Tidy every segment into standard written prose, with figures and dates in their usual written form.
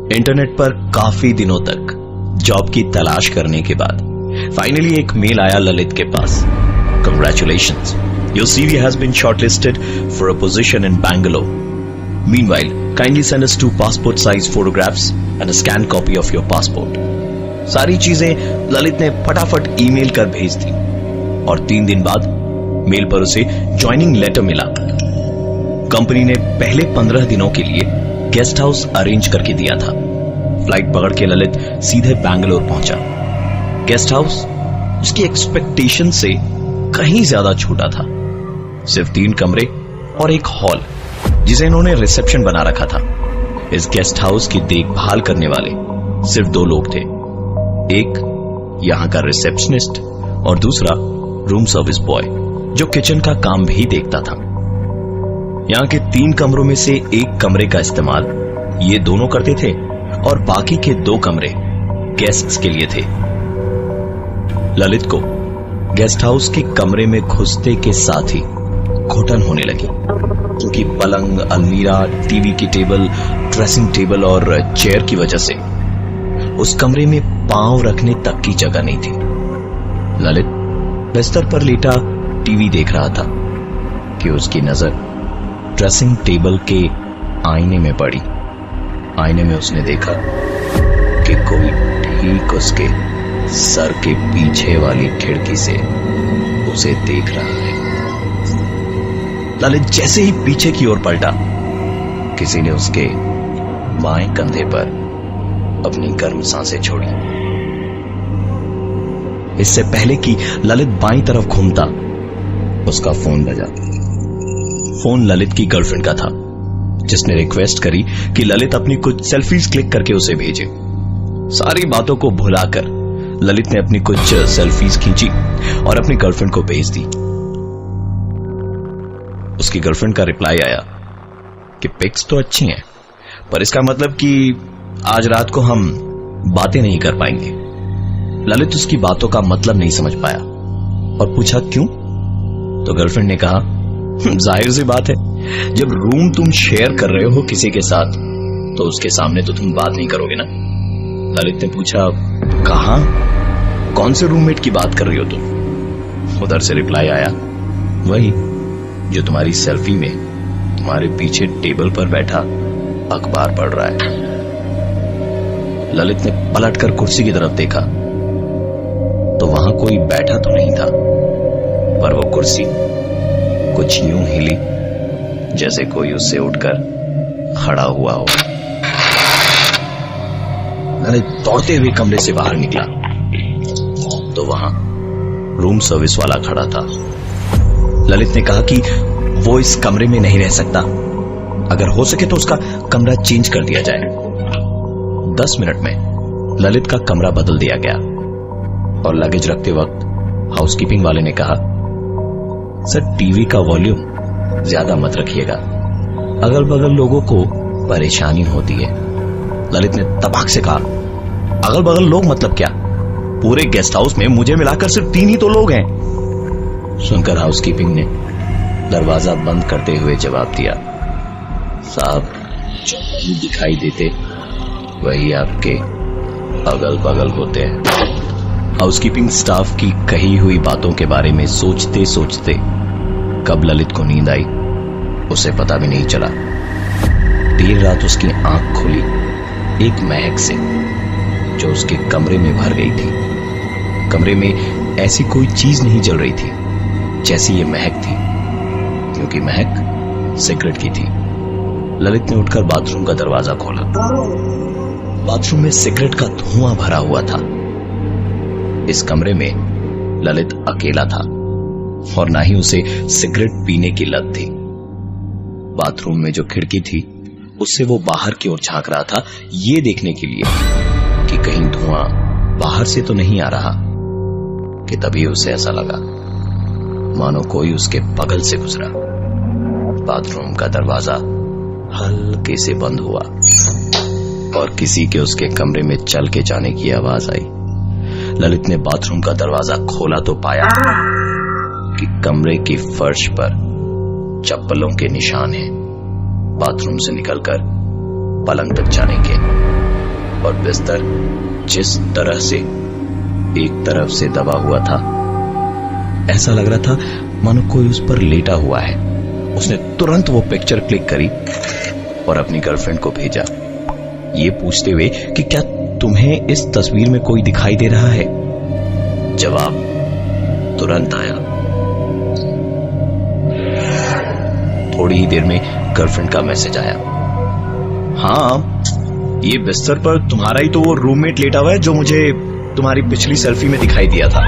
Internet पर काफी दिनों तक जॉब की तलाश करने के बाद फाइनली एक मेल आया ललित के पास। Congratulations, your CV has been shortlisted for a position in Bangalore. Meanwhile, kindly send us 2 passport size photographs and a scanned copy of your passport. सारी चीजें ललित ने फटाफट ईमेल कर भेज दी और 3 दिन बाद मेल पर उसे ज्वाइनिंग लेटर मिला। कंपनी ने पहले 15 दिनों के लिए गेस्ट हाउस अरेंज करके दिया था। फ्लाइट पकड़ के ललित सीधे बैंगलोर पहुंचा। गेस्ट हाउस उसकी एक्सपेक्टेशन से कहीं ज्यादा छोटा था। सिर्फ 3 कमरे और एक हॉल जिसे इन्होंने रिसेप्शन बना रखा था। इस गेस्ट हाउस की देखभाल करने वाले सिर्फ 2 लोग थे, एक यहां का रिसेप्शनिस्ट और दूसरा रूम सर्विस बॉय जो किचन का काम भी देखता था। यहां के 3 कमरों में से एक कमरे का इस्तेमाल ये दोनों करते थे और बाकी के 2 कमरे गेस्ट्स के लिए थे। ललित को गेस्ट हाउस के कमरे में घुसते के साथ ही घुटन होने लगी, क्योंकि पलंग, अलमीरा, टीवी की टेबल, ड्रेसिंग टेबल और चेयर की वजह से उस कमरे में पांव रखने तक की जगह नहीं थी। ललित बिस्तर पर लेटा टीवी देख रहा था कि उसकी नजर ड्रेसिंग टेबल के आईने में पड़ी। आईने में उसने देखा कि कोई ठीक उसके सर के पीछे वाली खिड़की से उसे देख रहा है। ललित जैसे ही पीछे की ओर पलटा, किसी ने उसके बाएं कंधे पर अपनी गर्म सांसें छोड़ी। इससे पहले कि ललित बाईं तरफ घूमता, उसका फोन बजा। फोन ललित की गर्लफ्रेंड का था, जिसने रिक्वेस्ट करी कि ललित अपनी कुछ सेल्फीज क्लिक करके उसे भेजे। सारी बातों को भुलाकर ललित ने अपनी कुछ सेल्फीज खींची और अपनी गर्लफ्रेंड को भेज दी। उसकी गर्लफ्रेंड का रिप्लाई आया कि पिक्स तो अच्छी हैं, पर इसका मतलब कि आज रात को हम बातें नहीं कर पाएंगे। ललित उसकी बातों का मतलब नहीं समझ पाया और पूछा क्यों? तो गर्लफ्रेंड ने कहा, जाहिर सी बात है, जब रूम तुम शेयर कर रहे हो किसी के साथ तो उसके सामने तो तुम बात नहीं करोगे ना। ललित ने पूछा, कहां? कौन से रूममेट की बात कर रही हो तुम? उधर से रिप्लाई आया, वही जो तुम्हारी सेल्फी में तुम्हारे पीछे टेबल पर बैठा अखबार पढ़ रहा है। ललित ने पलटकर कुर्सी की तरफ देखा तो वहां कोई बैठा तो नहीं था, पर वो कुर्सी कुछ यूं हिली जैसे कोई उससे उठकर खड़ा हुआ हो। ललित दौड़ते हुए कमरे से बाहर निकला तो वहां रूम सर्विस वाला खड़ा था। ललित ने कहा कि वो इस कमरे में नहीं रह सकता, अगर हो सके तो उसका कमरा चेंज कर दिया जाए। 10 मिनट में ललित का कमरा बदल दिया गया और लगेज रखते वक्त हाउसकीपिंग वाले ने कहा, सर टीवी का वॉल्यूम ज्यादा मत रखिएगा, अगल बगल लोगों को परेशानी होती है। ललित ने तबाक से कहा, अगल बगल लोग मतलब क्या? पूरे गेस्ट हाउस में मुझे मिलाकर सिर्फ 3 ही तो लोग हैं। सुनकर हाउसकीपिंग ने दरवाजा बंद करते हुए जवाब दिया, साहब जो नहीं दिखाई देते वही आपके अगल बगल होते हैं। हाउसकीपिंग स्टाफ की कही हुई बातों के बारे में सोचते सोचते कब ललित को नींद आई उसे पता भी नहीं चला। देर रात उसकी आंख खुली एक महक से जो उसके कमरे में भर गई थी। कमरे में ऐसी कोई चीज नहीं जल रही थी जैसी ये महक थी, क्योंकि महक सिगरेट की थी। ललित ने उठकर बाथरूम का दरवाजा खोला। बाथरूम में सिगरेट का धुआं भरा हुआ था। इस कमरे में ललित अकेला था और ना ही उसे सिगरेट पीने की लत थी। बाथरूम में जो खिड़की थी उससे वो बाहर की ओर झांक रहा था, ये देखने के लिए कि कहीं धुआं बाहर से तो नहीं आ रहा, कि तभी उसे ऐसा लगा मानो कोई उसके बगल से गुजरा। बाथरूम का दरवाजा हल्के से बंद हुआ और किसी के उसके कमरे में चल के जाने की आवाज आई। ललित ने बाथरूम का दरवाजा खोला तो पाया कि कमरे की फर्श पर चप्पलों के निशान हैं, बाथरूम से निकलकर पलंग तक जाने के। और बिस्तर जिस तरह से एक तरफ से दबा हुआ था, ऐसा लग रहा था मानो कोई उस पर लेटा हुआ है। उसने तुरंत वो पिक्चर क्लिक करी और अपनी गर्लफ्रेंड को भेजा, ये पूछते हुए कि क्या तुम्हें इस तस्वीर में कोई दिखाई दे रहा है। जवाब तुरंत आया। थोड़ी ही देर में गर्लफ्रेंड का मैसेज आया, हाँ ये बिस्तर पर तुम्हारा ही तो वो रूममेट लेटा हुआ है जो मुझे तुम्हारी पिछली सेल्फी में दिखाई दिया था।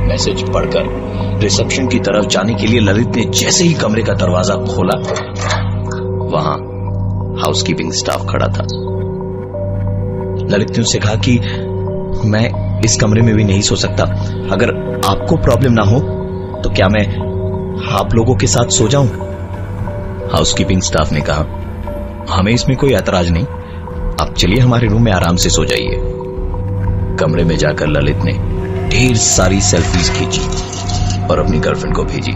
मैसेज पढ़कर रिसेप्शन की तरफ जाने के लिए ललित ने जैसे ही कमरे का दरवाजा खोला, वहां हाउसकीपिंग स्टाफ खड़ा था। ललित ने उससे कहा कि मैं इस कमरे में भी नहीं सो सकता, अगर आपको प्रॉब्लम ना हो तो क्या मैं आप लोगों के साथ सो जाऊं। हाउसकीपिंग स्टाफ ने कहा, हमें इसमें कोई ऐतराज नहीं, आप चलिए हमारे रूम में आराम से सो जाइए। कमरे में जाकर ललित ने ढेर सारी सेल्फीज खींची और अपनी गर्लफ्रेंड को भेजी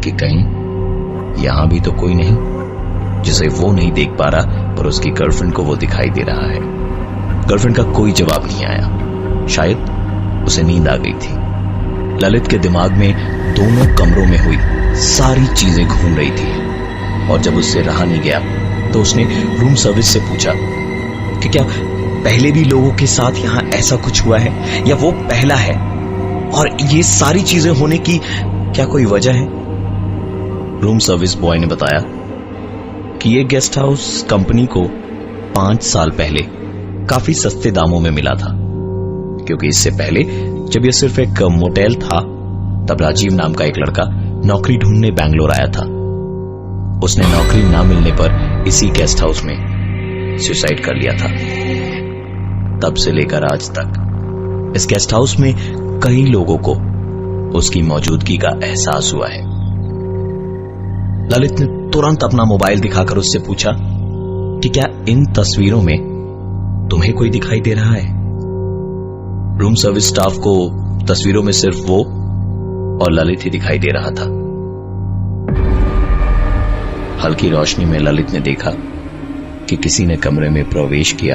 कि कहीं यहां भी तो कोई नहीं जिसे वो नहीं देख पा रहा पर उसकी गर्लफ्रेंड को वो दिखाई दे रहा है। गर्लफ्रेंड का कोई जवाब नहीं आया, शायद उसे नींद आ गई थी। ललित के दिमाग में दोनों कमरों में हुई सारी चीजें घूम रही थी और जब उससे रहा नहीं गया तो उसने रूम सर्विस से पूछा कि क्या पहले भी लोगों के साथ यहां ऐसा कुछ हुआ है या वो पहला है, और ये सारी चीजें होने की क्या कोई वजह है। रूम सर्विस बॉय ने बताया कि ये गेस्ट हाउस कंपनी को 5 साल पहले काफी सस्ते दामों में मिला था, क्योंकि इससे पहले जब यह सिर्फ एक मोटेल था तब राजीव नाम का एक लड़का नौकरी ढूंढने बैंगलोर आया था। उसने नौकरी ना मिलने पर इसी गेस्ट हाउस में सुसाइड कर लिया था। तब से लेकर आज तक इस गेस्ट हाउस में कई लोगों को उसकी मौजूदगी का एहसास हुआ है। ललित ने तुरंत अपना मोबाइल दिखाकर उससे पूछा कि क्या इन तस्वीरों में तुम्हें कोई दिखाई दे रहा है। रूम सर्विस स्टाफ को तस्वीरों में सिर्फ वो और ललित ही दिखाई दे रहा था। हल्की रोशनी में ललित ने देखा कि किसी ने कमरे में प्रवेश किया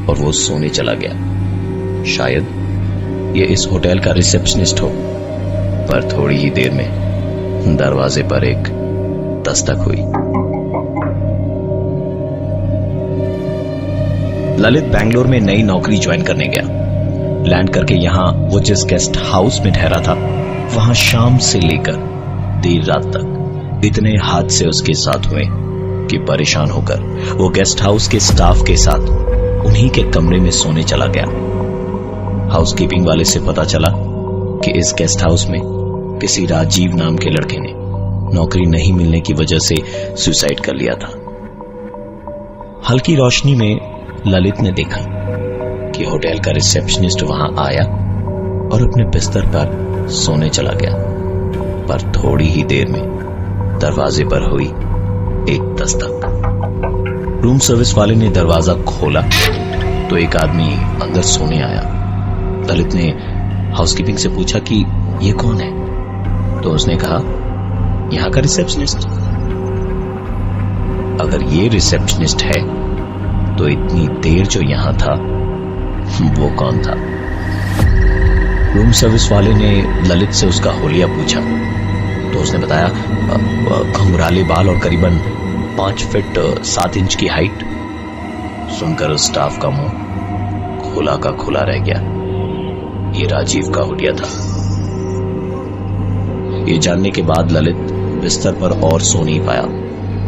और वो सोने चला गया। शायद ये इस होटल का रिसेप्शनिस्ट हो, पर थोड़ी ही देर में दरवाजे पर एक दस्तक हुई। ललित बैंगलोर में नई नौकरी ज्वाइन करने गया। लैंड करके यहां वो जिस गेस्ट हाउस में ठहरा था, वहां शाम से लेकर देर रात तक इतने हादसे उसके साथ हुए कि परेशान होकर वो गेस्ट हाउस के स्टाफ के साथ उन्हीं के कमरे में सोने चला गया। हाउसकीपिंग वाले से पता चला कि इस गेस्ट हाउस में किसी राजीव नाम के लड़के ने नौकरी नहीं मिलने की वजह से सुसाइड कर लिया था। हल्की रोशनी में ललित ने देखा कि होटल का रिसेप्शनिस्ट वहां आया और अपने बिस्तर पर सोने चला गया, पर थोड़ी ही देर में दरवाजे पर हुई एक दस्तक। रूम सर्विस वाले ने दरवाजा खोला तो एक आदमी अंदर सोने आया। ललित ने हाउसकीपिंग से पूछा कि ये कौन है, तो उसने कहा यहां का रिसेप्शनिस्ट। अगर ये रिसेप्शनिस्ट है तो इतनी देर जो यहां था वो कौन था। रूम सर्विस वाले ने ललित से उसका होलिया पूछा तो उसने बताया घुंघराले बाल और करीबन 5 फीट 7 इंच की हाइट। सुनकर उस स्टाफ का मुंह खुला का खुला रह गया। ये राजीव का होलिया था। ये जानने के बाद ललित बिस्तर पर और सो नहीं पाया।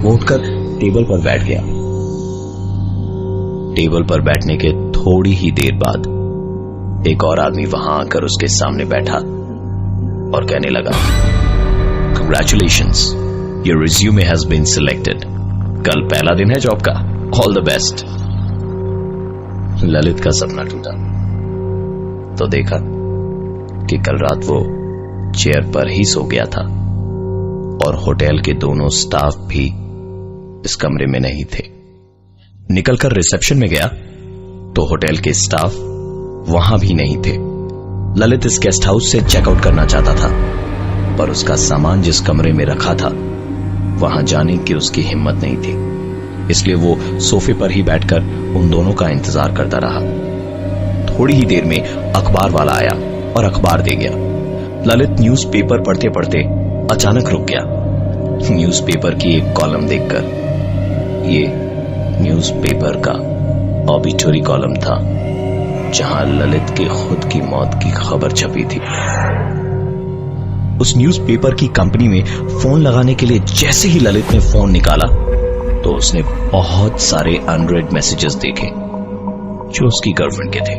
वो उठकर टेबल पर बैठ गया। टेबल पर बैठने के थोड़ी ही देर बाद एक और आदमी वहां आकर उसके सामने बैठा और कहने लगा, Congratulations, your resume has been selected. कल पहला दिन है जॉब का, ऑल द बेस्ट। ललित का सपना टूटा तो देखा कि कल रात वो चेयर पर ही सो गया था और होटल के दोनों स्टाफ भी इस कमरे में नहीं थे। निकलकर रिसेप्शन में गया तो होटल के स्टाफ वहां भी नहीं थे। ललित इस गेस्ट हाउस से चेकआउट करना चाहता था, पर उसका सामान जिस कमरे में रखा था वहां जाने की उसकी हिम्मत नहीं थी। इसलिए वो सोफे पर ही बैठकर उन दोनों का इंतजार करता रहा। थोड़ी ही देर में अखबार वाला आया और अखबार दे गया। ललित न्यूज़पेपर पढ़ते पढ़ते अचानक रुक गया। न्यूज़पेपर की एक कॉलम देखकर, ये न्यूज़पेपर का ऑबिटरी कॉलम था जहां ललित के खुद की मौत की खबर छपी थी। उस न्यूज़पेपर की कंपनी में फोन लगाने के लिए जैसे ही ललित ने फोन निकाला तो उसने बहुत सारे अनरेड मैसेजेस देखे जो उसकी गर्लफ्रेंड के थे।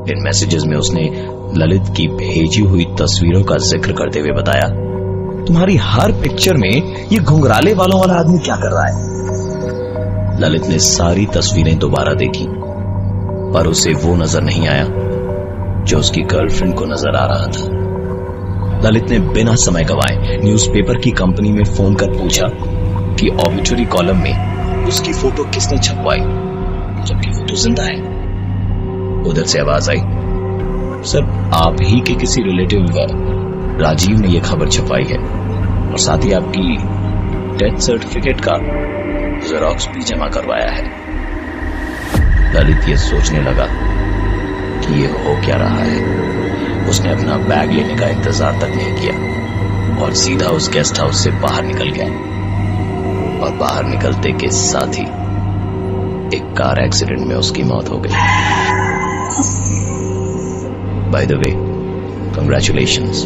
इन मैसेजेस में उसने ललित की भेजी हुई तस्वीरों का जिक्र करते हुए बताया, तुम्हारी हर पिक्चर में ये घुंघराले बालों वाला आदमी क्या कर रहा है। ललित ने सारी तस्वीरें दोबारा देखी पर उसे वो नजर नहीं आया जो उसकी गर्लफ्रेंड को नजर आ रहा था। ललित ने बिना समय गवाए न्यूज़पेपर की कंपनी में फोन कर पूछा कि ऑबिटरी कॉलम में उसकी फोटो किसने छपवाई जबकि वो तो जिंदा है। उधर से आवाज आई, सर आप ही के किसी रिलेटिव राजीव ने यह खबर छपवाई है और साथ ही आपकी डेथ सर्टिफिकेट का जेरॉक्स भी जमा करवाया है। ललित ये सोचने लगा कि ये हो क्या रहा है। उसने अपना बैग लेने का इंतजार तक नहीं किया और सीधा उस गेस्ट हाउस से बाहर निकल गया और बाहर निकलते के साथ ही एक कार एक्सीडेंट में उसकी मौत हो गई। By the way, congratulations,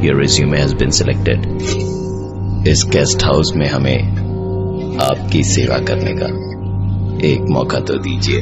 your resume has been selected. इस गेस्ट हाउस में हमें आपकी सेवा करने का एक मौका तो दीजिए।